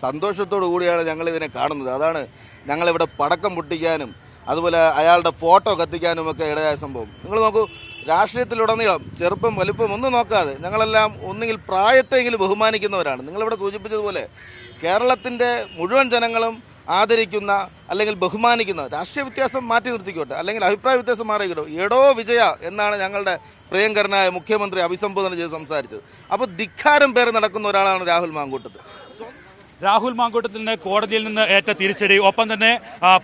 സന്തോഷത്തോടു കൂടിയാണ് ഞങ്ങൾ ഇതിനെ കാണുന്നത്. അതാണ് ഞങ്ങളിവിടെ പടക്കം പൊട്ടിക്കാനും അതുപോലെ അയാളുടെ ഫോട്ടോ കത്തിക്കാനുമൊക്കെ ഇടയായ സംഭവം. നിങ്ങൾ നോക്കൂ, രാഷ്ട്രീയത്തിലുടനീളം ചെറുപ്പം വലുപ്പം ഒന്നും നോക്കാതെ ഞങ്ങളെല്ലാം ഒന്നുകിൽ പ്രായത്തെങ്കിലും ബഹുമാനിക്കുന്നവരാണ്. നിങ്ങളിവിടെ സൂചിപ്പിച്ചതുപോലെ കേരളത്തിൻ്റെ മുഴുവൻ ജനങ്ങളും ആദരിക്കുന്ന അല്ലെങ്കിൽ ബഹുമാനിക്കുന്ന, രാഷ്ട്രീയ വ്യത്യാസം മാറ്റി നിർത്തിക്കോട്ടെ, അല്ലെങ്കിൽ അഭിപ്രായ വ്യത്യാസം മാറിയിക്കോ, എടോ വിജയ എന്നാണ് ഞങ്ങളുടെ പ്രിയങ്കരനായ മുഖ്യമന്ത്രി അഭിസംബോധന ചെയ്ത് സംസാരിച്ചത്. അപ്പോൾ ധിക്കാരം പേര് നടക്കുന്ന ഒരാളാണ് രാഹുൽ മാങ്കൂട്ടത്തിൽ. രാഹുൽ മാങ്കൂട്ടത്തിന് കോടതിയിൽ നിന്ന് ഏറ്റ തിരിച്ചടി, ഒപ്പം തന്നെ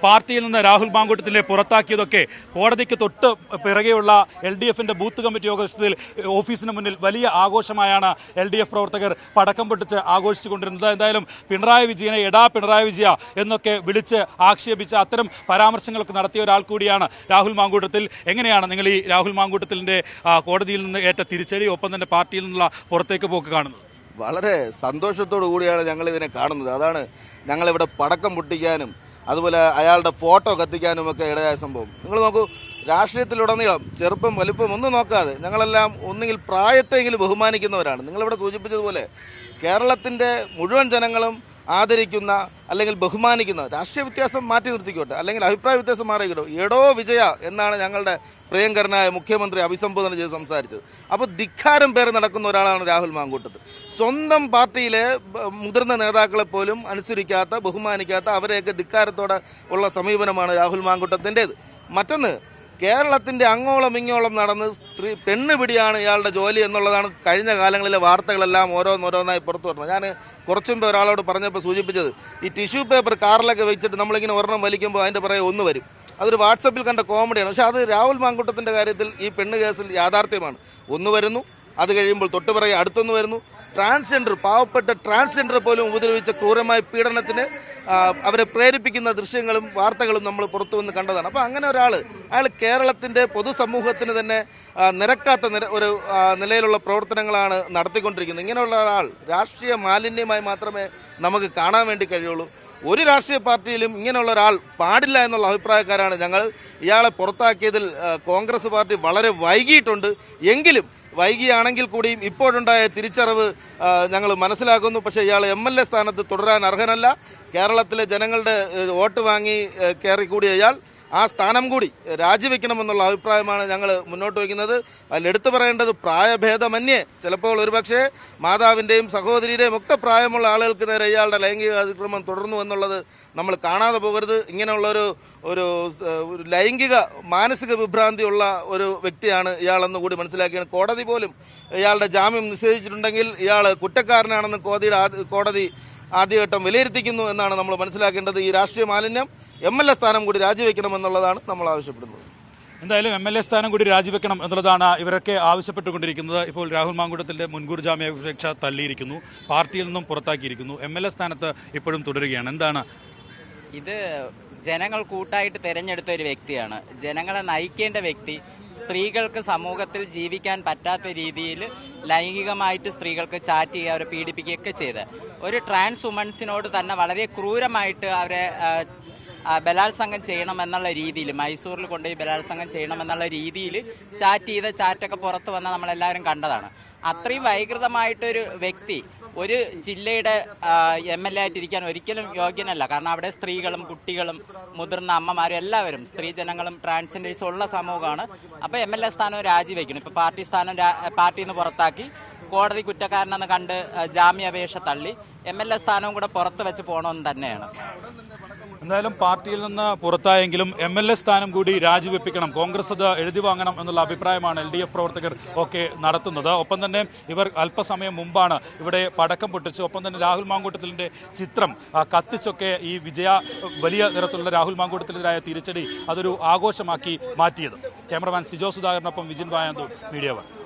പാർട്ടിയിൽ നിന്ന് രാഹുൽ മാങ്കൂട്ടത്തിനെ പുറത്താക്കിയതൊക്കെ കോടതിക്ക് തൊട്ട് പിറകെയുള്ള LDFിൻ്റെ ബൂത്ത് കമ്മിറ്റി യോഗത്തിൽ ഓഫീസിന് മുന്നിൽ വലിയ ആഘോഷമായാണ് LDF പ്രവർത്തകർ പടക്കം പൊട്ടിച്ച് ആഘോഷിച്ചുകൊണ്ടിരുന്നത്. എന്തായാലും പിണറായി വിജയനെ എടാ പിണറായി വിജയ എന്നൊക്കെ വിളിച്ച് ആക്ഷേപിച്ച് അത്തരം പരാമർശങ്ങളൊക്കെ നടത്തിയ ഒരാൾ കൂടിയാണ് രാഹുൽ മാങ്കൂട്ടത്തിൽ. എങ്ങനെയാണ് നിങ്ങൾ ഈ രാഹുൽ മാങ്കൂട്ടത്തിൻ്റെ കോടതിയിൽ നിന്ന് ഏറ്റ തിരിച്ചടി, ഒപ്പം തന്നെ പാർട്ടിയിൽ നിന്നുള്ള പുറത്തേക്ക് പോക്ക് കാണുന്നത്? വളരെ സന്തോഷത്തോടു കൂടിയാണ് ഞങ്ങളിതിനെ കാണുന്നത്. അതാണ് ഞങ്ങളിവിടെ പടക്കം പൊട്ടിക്കാനും അതുപോലെ അയാളുടെ ഫോട്ടോ കത്തിക്കാനുമൊക്കെ ഇടയായ സംഭവം. നിങ്ങൾ നോക്കൂ, രാഷ്ട്രീയത്തിലുടനീളം ചെറുപ്പം വലുപ്പം ഒന്നും നോക്കാതെ ഞങ്ങളെല്ലാം ഒന്നുകിൽ പ്രായത്തെങ്കിലും ബഹുമാനിക്കുന്നവരാണ്. നിങ്ങളിവിടെ സൂചിപ്പിച്ചതുപോലെ കേരളത്തിൻ്റെ മുഴുവൻ ജനങ്ങളും ആദരിക്കുന്ന അല്ലെങ്കിൽ ബഹുമാനിക്കുന്ന, രാഷ്ട്രീയ വ്യത്യാസം മാറ്റി നിർത്തിക്കോട്ടെ, അല്ലെങ്കിൽ അഭിപ്രായ വ്യത്യാസം മാറിയിക്കോ, എടോ വിജയ എന്നാണ് ഞങ്ങളുടെ പ്രിയങ്കരനായ മുഖ്യമന്ത്രി അഭിസംബോധന ചെയ്ത് സംസാരിച്ചത്. അപ്പോൾ ധിക്കാരം പേര് നടക്കുന്ന ഒരാളാണ് രാഹുൽ മാങ്കൂട്ടത്തിൽ. സ്വന്തം പാർട്ടിയിലെ മുതിർന്ന നേതാക്കളെ പോലും അനുസരിക്കാത്ത, ബഹുമാനിക്കാത്ത, അവരെയൊക്കെ ധിക്കാരത്തോടെ ഉള്ള സമീപനമാണ് രാഹുൽ മാങ്കൂട്ടത്തിൻ്റേത്. മറ്റൊന്ന്, കേരളത്തിൻ്റെ അങ്ങോളം ഇങ്ങോളം നടന്ന് പെണ്ണ് പിടിയാണ് ഇയാളുടെ ജോലി എന്നുള്ളതാണ് കഴിഞ്ഞ കാലങ്ങളിലെ വാർത്തകളെല്ലാം ഓരോന്നോരോന്നായി പുറത്തു വരുന്നത്. ഞാൻ കുറച്ചു മുമ്പ് ഒരാളോട് പറഞ്ഞപ്പോൾ സൂചിപ്പിച്ചത്, ഈ ടിഷ്യൂ പേപ്പർ കാറിലൊക്കെ വെച്ചിട്ട് നമ്മളിങ്ങനെ ഒരെണ്ണം വലിക്കുമ്പോൾ അതിൻ്റെ പുറകെ ഒന്ന് വരും. അതൊരു വാട്സപ്പിൽ കണ്ട കോമഡിയാണ്. പക്ഷേ അത് രാഹുൽ മാങ്കൂട്ടത്തിൻ്റെ കാര്യത്തിൽ ഈ പെണ്ണ് കേസിൽ യാഥാർത്ഥ്യമാണ്. ഒന്ന് വരുന്നു, അത് കഴിയുമ്പോൾ തൊട്ടുപിറകെ അടുത്തൊന്ന് വരുന്നു. ട്രാൻസ്ജെൻഡർ, പാവപ്പെട്ട ട്രാൻസ്ജെൻഡർ പോലും ഉപദ്രവിച്ച ക്രൂരമായ പീഡനത്തിന് അവരെ പ്രേരിപ്പിക്കുന്ന ദൃശ്യങ്ങളും വാർത്തകളും നമ്മൾ പുറത്തു വന്ന് കണ്ടതാണ്. അപ്പോൾ അങ്ങനെ അയാൾ കേരളത്തിൻ്റെ പൊതുസമൂഹത്തിന് തന്നെ നിരക്കാത്ത ഒരു നിലയിലുള്ള പ്രവർത്തനങ്ങളാണ് നടത്തിക്കൊണ്ടിരിക്കുന്നത്. ഇങ്ങനെയുള്ള ഒരാൾ രാഷ്ട്രീയ മാലിന്യമായി മാത്രമേ നമുക്ക് കാണാൻ വേണ്ടി കഴിയുള്ളൂ. ഒരു രാഷ്ട്രീയ പാർട്ടിയിലും ഇങ്ങനെയുള്ള ഒരാൾ പാടില്ല എന്നുള്ള അഭിപ്രായക്കാരാണ് ഞങ്ങൾ. ഇയാളെ പുറത്താക്കിയതിൽ കോൺഗ്രസ് പാർട്ടി വളരെ വൈകിയിട്ടുണ്ട്. എങ്കിലും വൈകിയാണെങ്കിൽ കൂടിയും ഇപ്പോഴുണ്ടായ തിരിച്ചറിവ് ഞങ്ങൾ മനസ്സിലാക്കുന്നു. പക്ഷേ ഇയാൾ MLA സ്ഥാനത്ത് തുടരാൻ അർഹനല്ല. കേരളത്തിലെ ജനങ്ങളുടെ വോട്ട് വാങ്ങി കയറിക്കൂടിയ ഇയാൾ ആ സ്ഥാനം കൂടി രാജിവെക്കണമെന്നുള്ള അഭിപ്രായമാണ് ഞങ്ങൾ മുന്നോട്ട് വയ്ക്കുന്നത്. അതിലെടുത്തു പറയേണ്ടത്, പ്രായഭേദമന്യേ ചിലപ്പോൾ ഒരുപക്ഷെ മാതാവിൻ്റെയും സഹോദരിയുടെയും ഒക്കെ പ്രായമുള്ള ആളുകൾക്ക് നേരെ ഇയാളുടെ ലൈംഗിക അതിക്രമം തുടർന്നു എന്നുള്ളത് നമ്മൾ കാണാതെ പോകരുത്. ഇങ്ങനെയുള്ളൊരു ലൈംഗിക മാനസിക വിഭ്രാന്തിയുള്ള ഒരു വ്യക്തിയാണ് ഇയാളെന്ന് കൂടി മനസ്സിലാക്കിയാണ്. കോടതി പോലും ഇയാളുടെ ജാമ്യം നിഷേധിച്ചിട്ടുണ്ടെങ്കിൽ ഇയാൾ കുറ്റക്കാരനാണെന്ന് കോടതി ആദ്യഘട്ടം വിലയിരുത്തിക്കുന്നു എന്നാണ് നമ്മൾ മനസ്സിലാക്കേണ്ടത്. ഈ രാഷ്ട്രീയ മാലിന്യം MLA സ്ഥാനം കൂടി രാജിവെക്കണമെന്നുള്ളതാണ് നമ്മൾ ആവശ്യപ്പെടുന്നത്. എന്തായാലും MLA സ്ഥാനം കൂടി രാജിവെക്കണം എന്നുള്ളതാണ് ഇവരൊക്കെ ആവശ്യപ്പെട്ടുകൊണ്ടിരിക്കുന്നത്. ഇപ്പോൾ രാഹുൽ മാങ്കൂട്ടത്തിൻ്റെ മുൻകൂർ ജാമ്യാപേക്ഷ തള്ളിയിരിക്കുന്നു, പാർട്ടിയിൽ നിന്നും പുറത്താക്കിയിരിക്കുന്നു, MLA സ്ഥാനത്ത് ഇപ്പോഴും തുടരുകയാണ്. എന്താണ് ഇത്? ജനങ്ങൾ കൂട്ടായിട്ട് തിരഞ്ഞെടുത്ത ഒരു വ്യക്തിയാണ്, ജനങ്ങളെ നയിക്കേണ്ട വ്യക്തി. സ്ത്രീകൾക്ക് സമൂഹത്തിൽ ജീവിക്കാൻ പറ്റാത്ത രീതിയിൽ ലൈംഗികമായിട്ട് സ്ത്രീകൾക്ക് ചാറ്റ് ചെയ്യുക, അവരെ പീഡിപ്പിക്കുകയൊക്കെ ചെയ്ത് ഒരു ട്രാൻസ് വുമൻസിനോട് തന്നെ വളരെ ക്രൂരമായിട്ട് അവരെ ബലാത്സംഗം ചെയ്യണമെന്നുള്ള രീതിയിൽ, മൈസൂരിൽ കൊണ്ടുപോയി ബലാത്സംഗം ചെയ്യണമെന്നുള്ള രീതിയിൽ ചാറ്റൊക്കെ പുറത്ത് വന്ന നമ്മളെല്ലാവരും കണ്ടതാണ്. അത്രയും വൈകൃതമായിട്ടൊരു വ്യക്തി ഒരു ജില്ലയുടെ MLA ആയിട്ടിരിക്കാൻ ഒരിക്കലും യോഗ്യനല്ല. കാരണം അവിടെ സ്ത്രീകളും കുട്ടികളും മുതിർന്ന അമ്മമാരും എല്ലാവരും, സ്ത്രീജനങ്ങളും ട്രാൻസ്ജെൻഡേഴ്സും ഉള്ള സമൂഹമാണ്. അപ്പോൾ MLA സ്ഥാനം രാജിവെക്കണം. ഇപ്പോൾ പാർട്ടിയിൽ നിന്ന് പുറത്താക്കി, കോടതി കുറ്റക്കാരനെന്ന് കണ്ട് ജാമ്യാപേക്ഷ തള്ളി, MLA സ്ഥാനവും കൂടെ പുറത്ത് വെച്ച് പോകണമെന്ന് തന്നെയാണ്. എന്തായാലും പാർട്ടിയിൽ നിന്ന് പുറത്തായെങ്കിലും MLA സ്ഥാനം കൂടി രാജിവെപ്പിക്കണം, കോൺഗ്രസ് അത് എഴുതി വാങ്ങണം എന്നുള്ള അഭിപ്രായമാണ് LDF പ്രവർത്തകർ ഒക്കെ നടത്തുന്നത്. ഒപ്പം തന്നെ ഇവർ അല്പസമയം മുമ്പാണ് ഇവിടെ പടക്കം പൊട്ടിച്ച്, ഒപ്പം തന്നെ രാഹുൽ മാങ്കൂട്ടത്തിൻ്റെ ചിത്രം കത്തിച്ചൊക്കെ ഈ വലിയ നിരത്തിലുള്ള രാഹുൽ മാങ്കൂട്ടത്തിനെതിരായ തിരിച്ചടി അതൊരു ആഘോഷമാക്കി മാറ്റിയത്. ക്യാമറമാൻ സിജോ സുധാകരനൊപ്പം വിജിൻ വായാന്തൂർ, മീഡിയ 1.